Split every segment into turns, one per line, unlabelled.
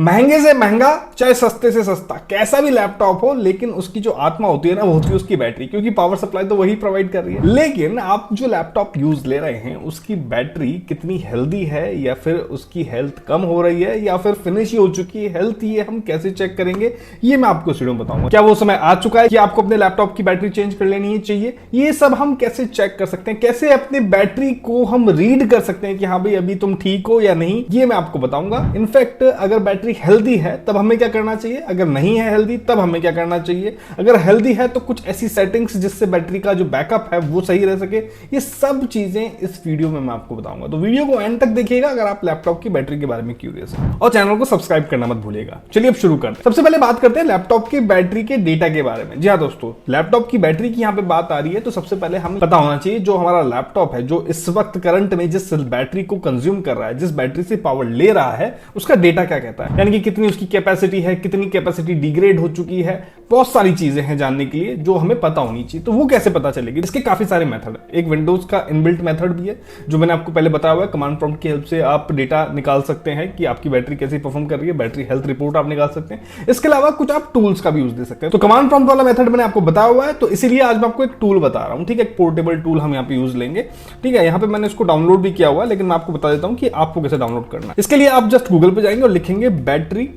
महंगे से महंगा चाहे सस्ते से सस्ता कैसा भी लैपटॉप हो, लेकिन उसकी जो आत्मा होती है ना वो होती है उसकी बैटरी, क्योंकि पावर सप्लाई तो वही प्रोवाइड कर रही है। लेकिन आप जो लैपटॉप यूज ले रहे हैं उसकी बैटरी कितनी हेल्दी है, या फिर उसकी हेल्थ कम हो रही है, या फिर फिनिश ही हो चुकी है हेल्थ, ये हम कैसे चेक करेंगे ये मैं आपको इस वीडियो में बताऊंगा। क्या वो समय आ चुका है कि आपको अपने लैपटॉप की बैटरी चेंज कर लेनी चाहिए? ये सब हम कैसे चेक कर सकते हैं, कैसे अपने बैटरी को हम रीड कर सकते हैं कि हाँ भाई अभी तुम ठीक हो या नहीं, ये मैं आपको बताऊंगा। इनफैक्ट अगर बैटरी हेल्दी है तब हमें क्या करना चाहिए, अगर नहीं है हेल्दी तब हमें क्या करना चाहिए, अगर हेल्दी है तो कुछ ऐसी सेटिंग्स जिससे बैटरी का जो बैकअप है वो सही रह सके, ये सब चीजें इस वीडियो में मैं आपको बताऊंगा। तो वीडियो को एंड तक देखिएगा अगर आप लैपटॉप की बैटरी के बारे में क्यूरियस हैं, और चैनल को सब्सक्राइब करना मत भूलिएगा। चलिए अब शुरू करते हैं। सबसे पहले बात करते हैं लैपटॉप की बैटरी के डेटा के बारे में। जी हाँ दोस्तों, लैपटॉप की बैटरी की यहाँ पे बात आ रही है तो सबसे पहले हमें पता होना चाहिए जो हमारा लैपटॉप है, जो इस वक्त करंट में जिस बैटरी को कंज्यूम कर रहा है, जिस बैटरी से पावर ले रहा है, उसका डेटा क्या कहता है, यानी कि कितनी उसकी कैपेसिटी है, कितनी कैपेसिटी डिग्रेड हो चुकी है। बहुत सारी चीजें हैं जानने के लिए जो हमें पता होनी चाहिए। तो वो कैसे पता चलेगी, इसके काफी सारे मेथड है। एक विंडोज का इनबिल्ट मेथड भी है जो मैंने आपको पहले बताया हुआ है। कमांड प्रॉम्प्ट की हेल्प से आप डेटा निकाल सकते हैं कि आपकी बैटरी कैसे परफॉर्म कर रही है, बैटरी हेल्थ रिपोर्ट आप निकाल सकते हैं। इसके अलावा कुछ आप टूल्स का भी यूज दे सकते हैं। तो कमांड प्रॉम्प्ट वाला मेथड मैंने आपको बताया हुआ है, तो इसीलिए आज मैं आपको एक टूल बता रहा हूं। ठीक है, एक पोर्टेबल टूल हम यहाँ पे यूज लेंगे। ठीक है, यहाँ पे मैंने इसको डाउनलोड भी किया हुआ है, लेकिन मैं आपको बता देता हूँ कि आपको कैसे डाउनलोड करना है। इसके लिए आप जस्ट गूगल पे जाएंगे और लिखेंगे बैटरी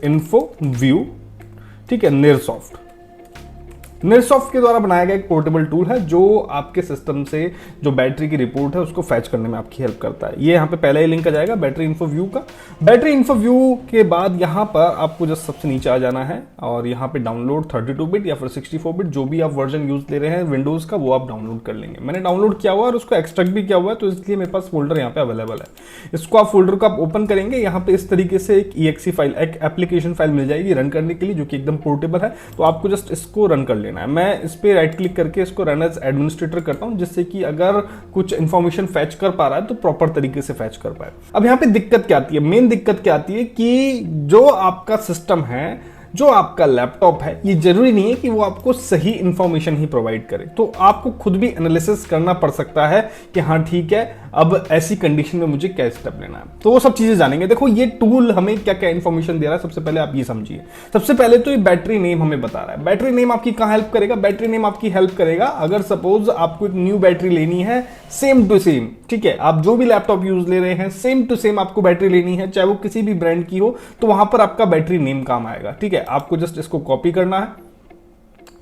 इन्फो व्यू, ठीक है, निरसॉफ्ट। निरसॉफ्ट के द्वारा बनाया गया एक पोर्टेबल टूल है जो आपके सिस्टम से जो बैटरी की रिपोर्ट है उसको फैच करने में आपकी हेल्प करता है। ये यहाँ पे पहले ही लिंक आ जाएगा बैटरी इन्फो व्यू का। बैटरी इन्फो व्यू के बाद यहाँ पर आपको जस्ट सबसे नीचे आ जाना है और यहाँ पे डाउनलोड 32 बिट या फिर 64 बिट जो भी आप वर्जन यूज ले रहे हैं विंडोज का, वो आप डाउनलोड कर लेंगे। मैंने डाउनलोड किया हुआ और उसको एक्सट्रैक्ट भी किया हुआ है, तो इसलिए मेरे पास फोल्डर यहाँ पे अवेलेबल है। इसको आप फोल्डर को आप ओपन करेंगे, यहाँ पे इस तरीके से एक EXE फाइल, एक एप्लीकेशन फाइल मिल जाएगी रन करने के लिए, जो कि एकदम पोर्टेबल है। तो आपको जस्ट इसको रन कर लेना है। मैं इस पे राइट क्लिक करके इसको रन एज एडमिनिस्ट्रेटर करता हूं, जिससे कि अगर कुछ इंफॉर्मेशन फैच कर पा रहा है तो प्रॉपर तरीके से फैच कर पाए। अब यहां पे दिक्कत क्या आती है, मेन दिक्कत क्या आती है कि जो आपका सिस्टम है, जो आपका लैपटॉप है, ये जरूरी नहीं है कि वो आपको सही इंफॉर्मेशन ही प्रोवाइड करे। तो आपको खुद भी एनालिसिस करना पड़ सकता है कि हाँ ठीक है, अब ऐसी कंडीशन में मुझे क्या स्टेप लेना है। तो वो सब चीजें जानेंगे। देखो ये टूल हमें क्या क्या इंफॉर्मेशन दे रहा है, सबसे पहले आप ये समझिए। सबसे पहले तो ये बैटरी नेम हमें बता रहा है। बैटरी नेम आपकी कहां हेल्प करेगा, बैटरी नेम आपकी हेल्प करेगा अगर सपोज आपको एक न्यू बैटरी लेनी है, सेम टू सेम, ठीक है, आप जो भी लैपटॉप यूज ले रहे हैं सेम टू सेम आपको बैटरी लेनी है, चाहे वो किसी भी ब्रांड की हो, तो वहां पर आपका बैटरी नेम काम आएगा। ठीक है, आपको जस्ट इसको कॉपी करना है,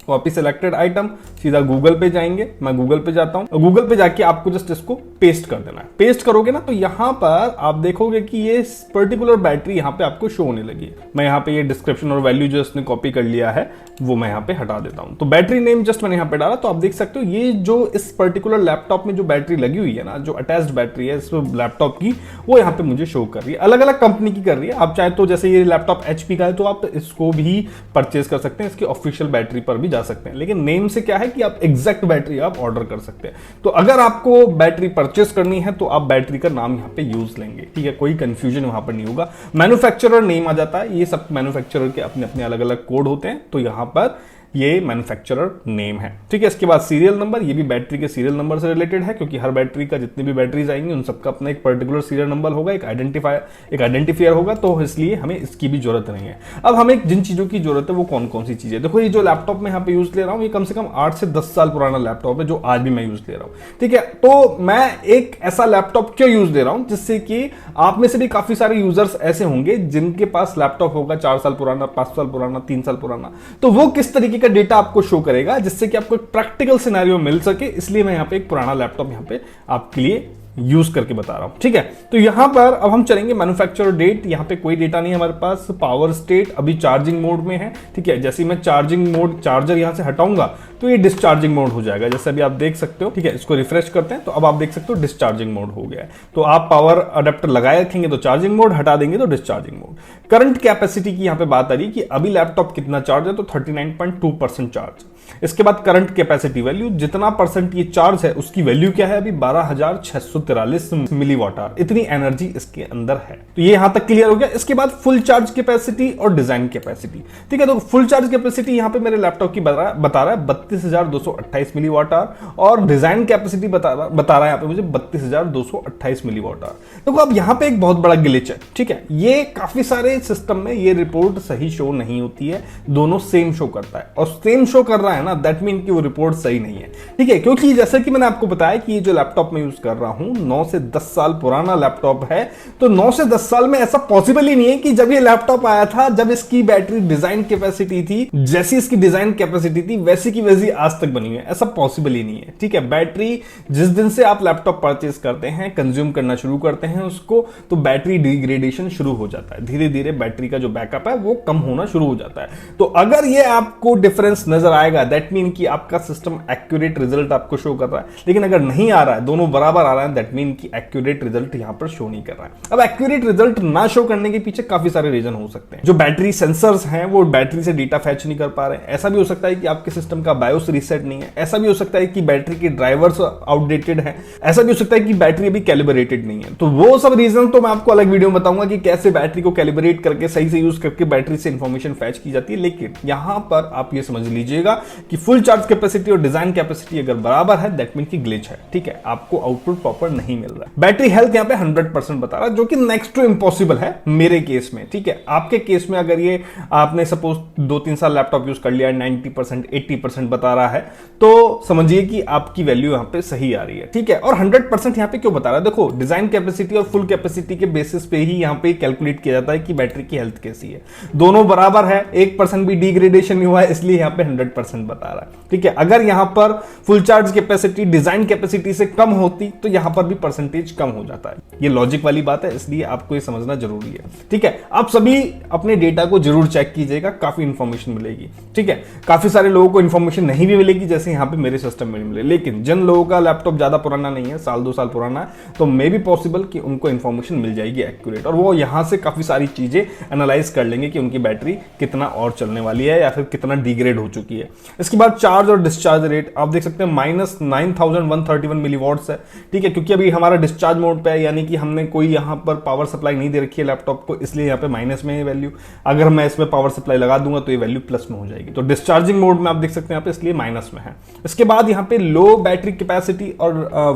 कॉपी सिलेक्टेड आइटम, सीधा गूगल पे जाएंगे। मैं गूगल पे जाता हूं, गूगल पे जाके आपको जस्ट इसको पेस्ट कर देना है। पेस्ट करोगे ना तो यहां पर आप देखोगे कि ये पर्टिकुलर बैटरी यहां पे आपको शो होने लगी। मैं यहां पे ये डिस्क्रिप्शन और वैल्यू जो इसने कॉपी कर लिया है वो मैं यहां पे हटा देता हूं। तो बैटरी नेम जस्ट मैंने यहां पे डाला, तो आप देख सकते हो ये जो इस पर्टिकुलर लैपटॉप में जो बैटरी लगी हुई है ना, जो अटैच्ड बैटरी है इस लैपटॉप की, वो यहां पे मुझे शो कर रही है। अलग अलग कंपनी की कर रही है। आप चाहे तो जैसे ये लैपटॉप HP का है तो आप इसको भी परचेज कर सकते हैं, इसकी ऑफिशियल बैटरी पर भी जा सकते हैं। लेकिन नेम से क्या है कि आप एग्जैक्ट बैटरी आप ऑर्डर कर सकते हैं। तो अगर आपको बैटरी परचेस करनी है तो आप बैटरी का नाम यहां पे यूज लेंगे। ठीक है, कोई कंफ्यूजन वहां पर नहीं होगा। मैन्युफैक्चरर नेम आ जाता है, ये सब मैन्युफैक्चरर के अपने अपने अलग अलग कोड होते हैं, तो यहां पर ये मैन्युफैक्चरर नेम है। ठीक है, इसके बाद सीरियल नंबर, ये भी बैटरी के सीरियल नंबर से रिलेटेड है, क्योंकि हर बैटरी का जितनी भी बैटरीज आएंगी उन सबका अपना एक पर्टिकुलर सीरियल नंबर होगा, एक आइडेंटिफायर होगा, तो इसलिए हमें इसकी भी जरूरत नहीं है। अब हमें जिन चीजों की जरूरत है वो कौन कौन सी चीजें, देखो ये जो लैपटॉप में यहाँ पे यूज ले रहा हूँ ये कम से कम 8 से 10 साल पुराना लैपटॉप है जो आज भी मैं यूज ले रहा हूँ। ठीक है, तो मैं एक ऐसा लैपटॉप क्यों यूज ले रहा हूँ, जिससे कि आप में से भी काफी सारे यूजर्स ऐसे होंगे जिनके पास लैपटॉप होगा 4 साल पुराना, 5 साल पुराना, 3 साल पुराना, तो वो किस तरीके का डेटा आपको शो करेगा जिससे कि आपको एक प्रैक्टिकल सिनेरियो मिल सके। इसलिए मैं यहां पे एक पुराना लैपटॉप यहां पे आपके लिए यूज करके बता रहा हूं। ठीक है, तो यहां पर अब हम चलेंगे मैन्युफैक्चरर डेट। यहां पे कोई डेटा नहीं है हमारे पास। पावर स्टेट अभी चार्जिंग मोड में है। ठीक है, जैसे मैं चार्जिंग मोड, चार्जर यहां से हटाऊंगा तो ये डिस्चार्जिंग मोड हो जाएगा, जैसे अभी आप देख सकते हो। ठीक है, इसको रिफ्रेश करते हैं तो अब आप देख सकते हो डिस्चार्जिंग मोड हो गया है। तो आप पावर अडेप्टर लगाए रखेंगे तो चार्जिंग मोड, हटा देंगे तो डिस्चार्जिंग मोड। करंट कैपेसिटी की यहां पे बात आ रही है कि अभी लैपटॉप कितना चार्ज है, तो 39.2% चार्ज। इसके बाद करंट कैपेसिटी वैल्यू, जितना परसेंट ये चार्ज है उसकी वैल्यू क्या है, अभी 12,643 मिलीवाट आवर, इतनी एनर्जी इसके अंदर है। तो ये यहां तक क्लियर हो गया। इसके बाद फुल चार्ज कैपेसिटी और डिजाइन कैपेसिटी। ठीक है, तो फुल चार्ज कैपेसिटी यहां पे मेरे लैपटॉप की बता रहा है 32,228 मिलीवाट आवर और डिजाइन कैपेसिटी बता रहा है यहाँ पे मुझे 32,228 मिलीवाट आवर। देखो अब यहाँ पे एक बहुत बड़ा ग्लिच है, ठीक है, ये काफी सारे सिस्टम में ये रिपोर्ट सही शो नहीं होती है, दोनों सेम शो करता है और सेम शो कर रहा है ना, दैट मीन कि वो रिपोर्ट सही नहीं है, ठीक है, क्योंकि जैसे कि मैंने आपको बताया कि ये जो लैपटॉप मैं यूज कर रहा हूं 9 से 10 साल पुराना लैपटॉप है, तो 9 से 10 साल में ऐसा पॉसिबल ही नहीं है कि जब ये लैपटॉप आया था, जब इसकी बैटरी डिजाइन कैपेसिटी थी, जैसी इसकी डिजाइन कैपेसिटी थी वैसी की वैसी आज तक बनी है, ऐसा पॉसिबल ही नहीं है, ठीक है। बैटरी जिस दिन से आप लैपटॉप परचेज करते हैं, कंज्यूम करना शुरू करते हैं उसको, तो बैटरी डिग्रेडेशन शुरू हो जाता है, धीरे धीरे बैटरी का जो बैकअप है वो कम होना शुरू हो जाता है। तो अगर ये आपको डिफरेंस नजर आएगा, दैट मीन कि आपका सिस्टम एक्यूरेट रिजल्ट आपको शो कर रहा है, लेकिन अगर नहीं आ रहा है, दोनों बराबर आ रहा है, दैट मीन कि एक्यूरेट रिजल्ट यहां पर शो नहीं कर रहा है। अब एक्यूरेट रिजल्ट ना शो करने के पीछे काफी सारे रीजन हो सकते हैं। जो बैटरी सेंसर्स हैं वो बैटरी से डेटा फैच नहीं कर पा रहे हैं, ऐसा भी हो सकता है कि आपके सिस्टम का बायोस रीसेट नहीं है, ऐसा भी हो सकता है कि बैटरी के ड्राइवर्स आउटडेटेड हैं, ऐसा भी हो सकता है कि बैटरी अभी कैलिब्रेटेड नहीं है। तो वो सब रीजन तो मैं आपको अलग वीडियो में बताऊंगा कि कैसे बैटरी को कैलिब्रेट करके सही से यूज करके बैटरी से इंफॉर्मेशन फैच की जाती है। लेकिन यहां पर आप ये समझ लीजिएगा कि फुल चार्ज कैपेसिटी और डिजाइन कैपेसिटी अगर बराबर है, दैट मीन की ग्लिच है, ठीक है, आपको आउटपुट प्रॉपर नहीं मिल रहा है। बैटरी हेल्थ यहां पे 100% बता रहा है, जो कि नेक्स्ट टू इंपॉसिबल है मेरे केस में, ठीक है। आपके केस में अगर ये आपने सपोज 2-3 साल लैपटॉप यूज कर लिया, 90% 80% बता रहा है, तो समझिए कि आपकी वैल्यू यहां पे सही आ रही है, ठीक है। और 100% यहां पे क्यों बता रहा है, देखो डिजाइन कैपेसिटी और फुल कैपेसिटी के बेसिस पे ही यहां पे कैलकुलेट किया जाता है कि बैटरी की हेल्थ कैसी है। दोनों बराबर है, 1% भी डिग्रेडेशन नहीं हुआ है, इसलिए यहां पे 100% बता रहा है, ठीक है। अगर यहां पर full charge capacity design capacity से कम होती तो यहां पर भी परसेंटेज कम हो जाता है। ये लॉजिक वाली बात है, इसलिए आपको ये समझना जरूरी है, ठीक है। आप सभी अपने डेटा को जरूर चेक कीजिएगा, काफी इंफॉर्मेशन मिलेगी, ठीक है। काफी सारे लोगों को इंफॉर्मेशन नहीं भी मिलेगी, जैसे यहां पे मेरे सिस्टम में मिले, लेकिन जिन लोगों का लैपटॉप ज्यादा पुराना नहीं है, साल 2 साल पुराना है, तो मे भी पॉसिबल कि उनको इंफॉर्मेशन मिल जाएगी एक्यूरेट, और वो यहां से काफी सारी चीजें एनालाइज कर लेंगे कि उनकी बैटरी कितना और चलने वाली है या फिर कितना डिग्रेड हो चुकी है। इसके बाद चार्ज और डिस्चार्ज रेट आप देख सकते हैं -9131 मिलीवॉट्स है, ठीक है, क्योंकि अभी हमारा डिस्चार्ज मोड पे है, यानी कि हमने कोई यहां पर पावर सप्लाई नहीं दे रखी है लैपटॉप को, इसलिए यहां पे माइनस में है वैल्यू। अगर मैं इसमें पावर सप्लाई लगा दूंगा तो ये वैल्यू प्लस में हो जाएगी। तो डिस्चार्जिंग मोड में आप देख सकते हैं यहाँ पे, इसलिए माइनस में है। इसके बाद यहाँ पे लो बैटरी कैपेसिटी और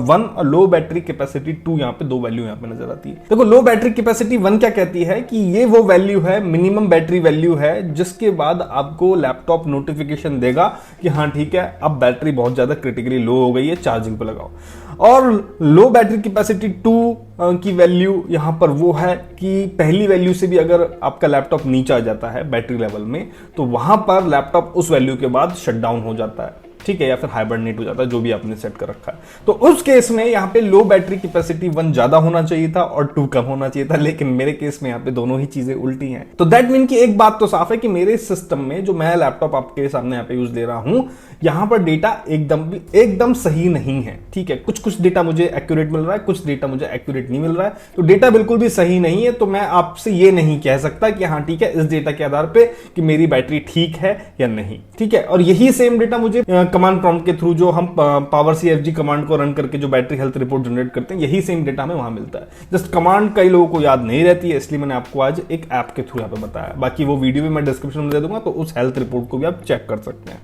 1 और लो बैटरी कैपेसिटी 2, यहाँ पे 2 वैल्यू यहाँ पे नजर आती है। देखो लो बैटरी कैपेसिटी 1 क्या कहती है कि ये वो वैल्यू है, मिनिमम बैटरी वैल्यू है, जिसके बाद आपको लैपटॉप नोटिफिकेशन देगा कि हाँ ठीक है, अब बैटरी बहुत ज्यादा क्रिटिकली लो हो गई है, चार्जिंग पे लगाओ। और लो बैटरी कैपेसिटी 2 की वैल्यू यहां पर वो है कि पहली वैल्यू से भी अगर आपका लैपटॉप नीचे आ जाता है बैटरी लेवल में, तो वहां पर लैपटॉप उस वैल्यू के बाद शट डाउन हो जाता है, ठीक है, या फिर हाइबरनेट हो जाता है, जो भी आपने सेट कर रखा है। तो उस केस में यहाँ पे लो बैटरी कैपेसिटी 1 ज्यादा होना चाहिए था और 2 कम होना चाहिए था, लेकिन मेरे केस में यहाँ पे दोनों ही चीजें उल्टी हैं। तो दैट मीन कि एक बात तो साफ है कि मेरे सिस्टम में जो मैं लैपटॉप आपके सामने यहाँ पे यूज दे रहा हूं, यहाँ पर डेटा एकदम सही नहीं है, ठीक है। कुछ डेटा मुझे एक्यूरेट मिल रहा है, कुछ डेटा मुझे एक्यूरेट नहीं मिल रहा है, तो डेटा बिल्कुल भी सही नहीं है। तो मैं आपसे ये नहीं कह सकता कि हाँ ठीक है, इस डेटा के आधार पे कि मेरी बैटरी ठीक है या नहीं, ठीक है। और यही सेम डेटा मुझे कमांड प्रॉम्प्ट के थ्रू, जो हम पावर CFG कमांड को रन करके जो बैटरी हेल्थ रिपोर्ट जनरेट करते हैं, यही सेम डेटा हमें वहां मिलता है। जस्ट कमांड कई लोगों को याद नहीं रहती है, इसलिए मैंने आपको आज एक ऐप के थ्रू यहाँ पे बताया। बाकी वो वीडियो भी मैं डिस्क्रिप्शन में दे दूंगा, तो उस हेल्थ रिपोर्ट को भी आप चेक कर सकते हैं,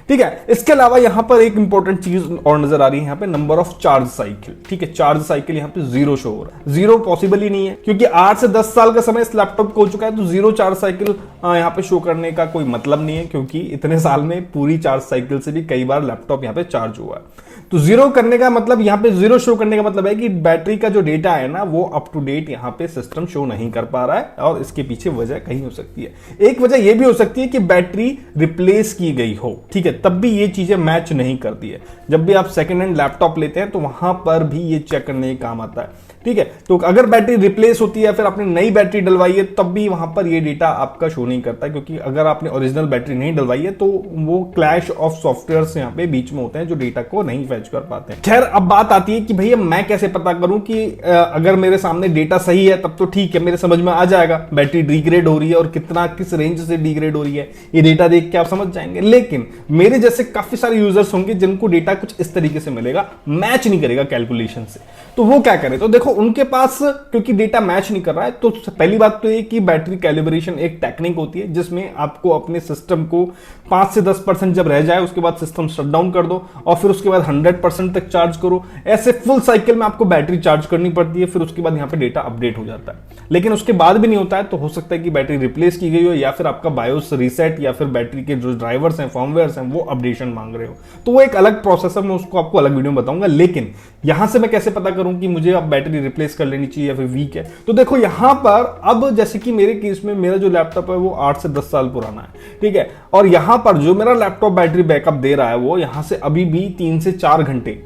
ठीक है। इसके अलावा यहां पर एक इंपॉर्टेंट चीज और नजर आ रही है, यहां पे नंबर ऑफ चार्ज साइकिल, ठीक है। चार्ज साइकिल यहां पे 0 शो हो रहा है, 0 पॉसिबल ही नहीं है, क्योंकि 8 से 10 साल का समय इस लैपटॉप को हो चुका है, तो 0 चार्ज साइकिल यहां पे शो करने का कोई मतलब नहीं है, क्योंकि इतने साल में पूरी चार्ज साइकिल से भी कई बार लैपटॉप यहां पे चार्ज हुआ है। तो 0 करने का मतलब, यहां पे 0 शो करने का मतलब है कि बैटरी का जो डेटा है ना, वो अप टू डेट यहां पे सिस्टम शो नहीं कर पा रहा है, और इसके पीछे वजह कहीं हो सकती है। एक वजह यह भी हो सकती है कि बैटरी रिप्लेस की गई हो, ठीक है, तब भी ये चीजें मैच नहीं करती है। जब भी आप सेकेंड हैंड लैपटॉप लेते हैं तो वहां पर भी ये चेक करने का काम आता है, ठीक है। तो अगर बैटरी रिप्लेस होती है, फिर आपने नई बैटरी डलवाई है, तब भी वहां पर ये डेटा आपका शो नहीं करता, क्योंकि अगर आपने ओरिजिनल बैटरी नहीं डलवाई है तो वो क्लैश ऑफ सॉफ्टवेयर्स यहाँ पे बीच में होते हैं, जो डेटा को नहीं फैच कर पाते हैं। खैर, अब बात आती है कि भैया मैं कैसे पता करूं कि अगर मेरे सामने डेटा सही है तब तो ठीक है, मेरे समझ में आ जाएगा बैटरी डिग्रेड हो रही है और कितना किस रेंज से डिग्रेड हो रही है, ये डेटा देख के आप समझ जाएंगे। लेकिन मेरे जैसे काफी सारे यूजर्स होंगे जिनको डेटा कुछ इस तरीके से मिलेगा, मैच नहीं करेगा कैलकुलेशन से। तो वो क्या करे, तो देखो उनके पास क्योंकि डेटा मैच नहीं कर रहा है, तो पहली बात तो ये कि बैटरी कैलिब्रेशन एक टेक्निक होती है जिसमें आपको अपने सिस्टम को 5 से 10% जब रह जाए उसके बाद सिस्टम शट डाउन कर दो और फिर उसके बाद 100% तक चार्ज करो। ऐसे फुल साइकिल में आपको बैटरी चार्ज करनी पड़ती है, फिर उसके बाद यहाँ पे डेटा अपडेट हो जाता है। लेकिन उसके बाद भी नहीं होता है तो हो सकता है कि बैटरी रिप्लेस की गई हो या फिर आपका बायोस रीसेट या फिर बैटरी के जो ड्राइवर्स हैं, फॉर्मवेयर्स हैं, वो अपडेशन मांग रहे हो। तो वो एक अलग प्रोसेस है, मैं उसको आपको अलग वीडियो में बताऊंगा। लेकिन यहां से मैं कैसे पता करूं कि मुझे अब बैटरी रिप्लेस कर लेनी चाहिए या फिर वीक है, तो देखो यहां पर अब जैसे कि मेरे केस में मेरा जो लैपटॉप है वो 8 से 10 साल पुराना है, ठीक है, और यहां पर जो मेरा लैपटॉप बैटरी बैकअप दे रहा है वो यहां से अभी भी 3 से 4 घंटे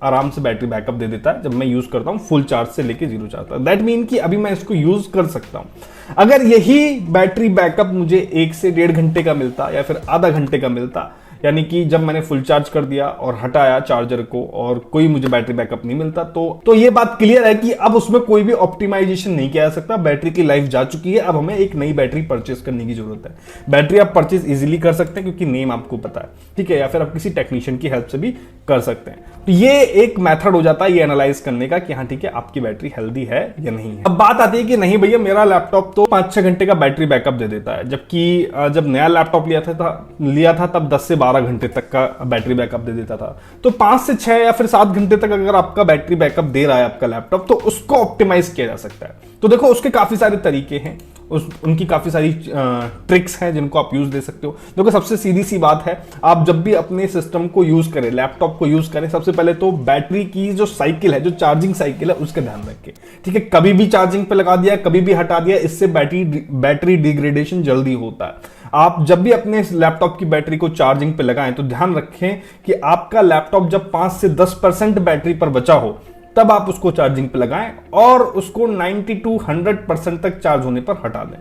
आराम से बैटरी बैकअप दे देता है जब मैं यूज करता हूं फुल चार्ज से लेके 0 चार्ज तक। दैट मीन कि अभी मैं इसको यूज कर सकता हूं। अगर यही बैटरी बैकअप मुझे 1 से 1.5 घंटे का मिलता या फिर आधा घंटे का मिलता, यानी कि जब मैंने फुल चार्ज कर दिया और हटाया चार्जर को और कोई मुझे बैटरी बैकअप नहीं मिलता, तो ये बात क्लियर है कि अब उसमें कोई भी ऑप्टिमाइजेशन नहीं किया जा सकता। बैटरी की लाइफ जा चुकी है, अब हमें एक नई बैटरी परचेस करने की जरूरत है। बैटरी आप परचेस इजीली कर सकते हैं क्योंकि नेम आपको पता है, ठीक है, या फिर आप किसी टेक्नीशियन की हेल्प से भी कर सकते हैं। तो ये एक मेथड हो जाता है ये एनालाइज करने का कि हाँ ठीक है आपकी बैटरी हेल्दी है या नहीं है। अब बात आती है कि नहीं भैया मेरा लैपटॉप तो 5-6 घंटे का बैटरी बैकअप दे देता है, जबकि जब नया लैपटॉप लिया था तब 10 से 12 घंटे तक का बैटरी बैकअप दे देता था। तो 5 से 6 या फिर 7 घंटे तक अगर आपका बैटरी बैकअप दे रहा है आपका लैपटॉप, तो उसको ऑप्टिमाइज किया जा सकता है। तो देखो उसके काफी सारे तरीके हैं, उनकी काफी सारी ट्रिक्स हैं जिनको आप यूज दे सकते हो। देखो सबसे सीधी सी बात है, आप जब भी अपने सिस्टम को यूज करें, लैपटॉप को यूज करें, सबसे पहले तो बैटरी की जो साइकिल है, जो चार्जिंग साइकिल है, उसका ध्यान रखें, ठीक है। कभी भी चार्जिंग पे लगा दिया, कभी भी हटा दिया, इससे बैटरी डिग्रेडेशन जल्दी होता है। आप जब भी अपने लैपटॉप की बैटरी को चार्जिंग पे लगाएं तो ध्यान रखें कि आपका लैपटॉप जब 5 से 10% बैटरी पर बचा हो तब आप उसको चार्जिंग पे लगाएं और उसको 90 to 100% तक चार्ज होने पर हटा दें।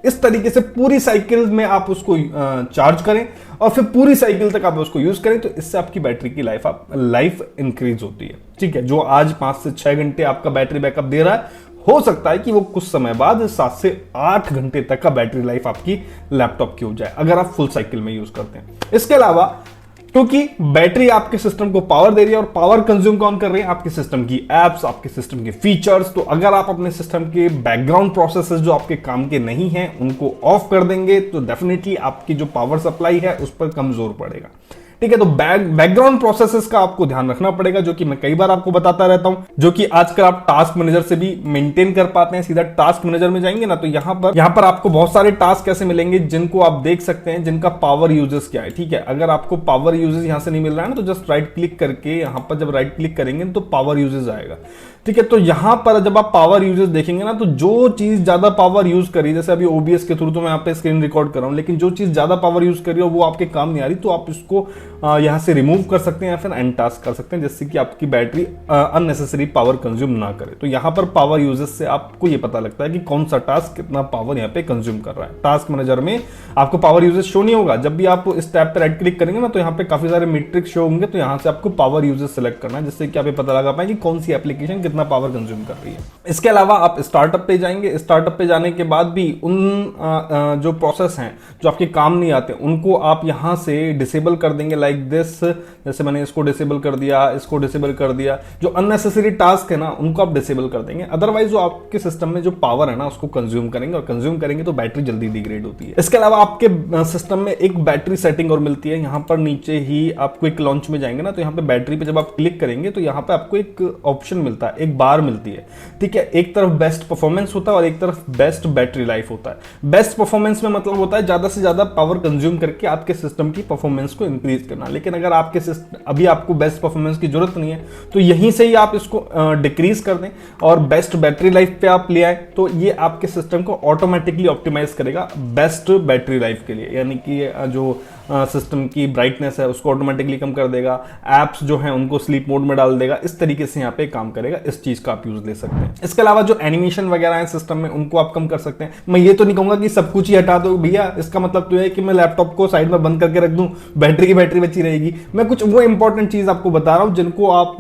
इस तरीके से पूरी साइकिल में आप उसको चार्ज करें और फिर पूरी साइकिल तक आप उसको यूज करें, तो इससे आपकी बैटरी की लाइफ इंक्रीज होती है, ठीक है। जो आज 5 से 6 घंटे आपका बैटरी बैकअप दे रहा है, हो सकता है कि वो कुछ समय बाद 7 से 8 घंटे तक का बैटरी लाइफ आपकी लैपटॉप की हो जाए अगर आप फुल साइकिल में यूज करते हैं। इसके अलावा क्योंकि बैटरी आपके सिस्टम को पावर दे रही है और पावर कंज्यूम कौन कर रही है, आपके सिस्टम की एप्स, आपके सिस्टम के फीचर्स, तो अगर आप अपने सिस्टम के बैकग्राउंड प्रोसेसेस जो आपके काम के नहीं हैं उनको ऑफ कर देंगे तो डेफिनेटली आपकी जो पावर सप्लाई है उस पर कमजोर पड़ेगा, ठीक है। तो बैकग्राउंड प्रोसेसेस का आपको ध्यान रखना पड़ेगा, जो कि मैं कई बार आपको बताता रहता हूं, जो कि आजकल आप टास्क मैनेजर से भी मेंटेन कर पाते हैं। सीधा टास्क मैनेजर में जाएंगे ना तो यहां पर आपको बहुत सारे टास्क कैसे मिलेंगे जिनको आप देख सकते हैं, जिनका पावर यूजेस क्या है, ठीक है। अगर आपको पावर यूजेस यहां से नहीं मिल रहा है ना तो जस्ट राइट क्लिक करके यहां पर जब राइट क्लिक करेंगे तो पावर यूजेस आएगा, ठीक है। तो यहां पर जब आप पावर यूजेस देखेंगे ना तो जो चीज ज्यादा पावर यूज करी, जैसे अभी ओबीएस के थ्रू तो मैं यहाँ पे स्क्रीन रिकॉर्ड कर रहा हूं, लेकिन जो चीज ज्यादा पावर यूज करी हो वो आपके काम नहीं आ रही, तो आप इसको यहां से रिमूव कर सकते हैं या फिर एंड टास्क कर सकते हैं, जिससे कि आपकी बैटरी अननेसेसरी पावर कंज्यूम ना करे। तो यहां पर पावर यूजेस से आपको ये पता लगता है कि कौन सा टास्क कितना पावर यहाँ पे कंज्यूम कर रहा है। टास्क मैनेजर में आपको पावर यूजेस शो नहीं होगा, जब भी आप इस टैब पे राइट क्लिक करेंगे ना तो यहाँ पे काफी सारे मैट्रिक्स शो होंगे, तो यहाँ से आपको पावर यूजेस सेलेक्ट करना है, जिससे कि आप पता लगा पाए कि कौन सी एप्लीकेशन कितना पावर कंज्यूम कर रही है। इसके अलावा आप स्टार्टअप पे जाएंगे, स्टार्टअप पे जाने के बाद भी उन जो प्रोसेस हैं जो आपके काम नहीं आते उनको आप यहां से डिसेबल कर देंगे, लाइक दिस। जैसे मैंने इसको डिसेबल कर दिया, इसको डिसेबल कर दिया, जो अननेसेसरी टास्क है ना उनको आप डिसेबल कर देंगे। अदरवाइज जो आपके सिस्टम में जो पावर है ना उसको कंज्यूम करेंगे, और कंज्यूम करेंगे तो बैटरी जल्दी डिग्रेड होती है। इसके अलावा आपके सिस्टम में एक बैटरी सेटिंग और मिलती है, यहां पर नीचे ही आप क्विक लॉन्च में जाएंगे ना तो यहाँ पे बैटरी पे जब आप क्लिक करेंगे तो यहाँ पे आपको एक ऑप्शन मिलता है, एक बार मिलती है, ठीक है। एक तरफ बेस्ट परफॉर्मेंस होता है और एक तरफ बेस्ट बैटरी लाइफ होता है। बेस्ट परफॉर्मेंस में मतलब होता है ज्यादा से ज्यादा पावर कंज्यूम करके आपके सिस्टम की परफॉर्मेंस को इंक्रीज करना, लेकिन अगर आपके अभी आपको बेस्ट परफॉर्मेंस की जरूरत नहीं है तो यहीं से ही आप इसको डिक्रीज कर दें और बेस्ट बैटरी लाइफ पे आप ले आए, तो ये आपके सिस्टम को ऑटोमेटिकली ऑप्टिमाइज करेगा बेस्ट बैटरी लाइफ के लिए, यानी कि जो सिस्टम की ब्राइटनेस है उसको ऑटोमेटिकली कम कर देगा, एप्स जो हैं उनको स्लीप मोड में डाल देगा, इस तरीके से यहाँ पे काम करेगा। इस चीज का आप यूज ले सकते हैं। इसके अलावा जो एनिमेशन वगैरह है सिस्टम में उनको आप कम कर सकते हैं। मैं ये तो नहीं कहूंगा कि सब कुछ ही हटा दो भैया, इसका मतलब तो है कि मैं लैपटॉप को साइड में बंद करके रख दूं, बैटरी की बैटरी बची रहेगी। मैं कुछ वो इंपॉर्टेंट चीज आपको बता रहा हूं जिनको आप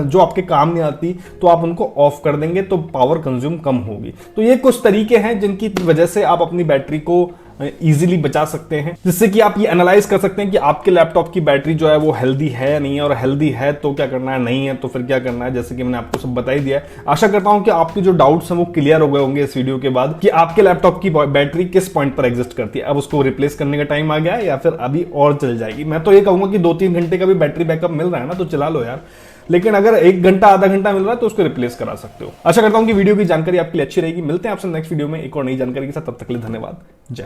जो आपके काम नहीं आती तो आप उनको ऑफ कर देंगे तो पावर कंज्यूम कम होगी। तो ये कुछ तरीके हैं जिनकी वजह से आप अपनी बैटरी को इजीली बचा सकते हैं, जिससे कि आप ये एनालाइज कर सकते हैं कि आपके लैपटॉप की बैटरी जो है वो हेल्दी है या नहीं है, और हेल्दी है तो क्या करना है, नहीं है तो फिर क्या करना है, जैसे कि मैंने आपको सब बता ही दिया है। आशा करता हूं कि आपके जो डाउट्स हैं वो क्लियर हो गए होंगे इस वीडियो के बाद कि आपके लैपटॉप की बैटरी किस पॉइंट पर एग्जिस्ट करती है, अब उसको रिप्लेस करने का टाइम आ गया है या फिर अभी और चल जाएगी। मैं तो ये कहूंगा कि 2-3 घंटे का भी बैटरी बैकअप मिल रहा है ना तो चला लो यार, लेकिन अगर 1 घंटा आधा घंटा मिल रहा है तो उसको रिप्लेस करा सकते हो। आशा करता हूं कि वीडियो की जानकारी आपके लिए अच्छी रहेगी। मिलते हैं आपसे नेक्स्ट वीडियो में एक और नई जानकारी के साथ, तब तक के लिए धन्यवाद। जय।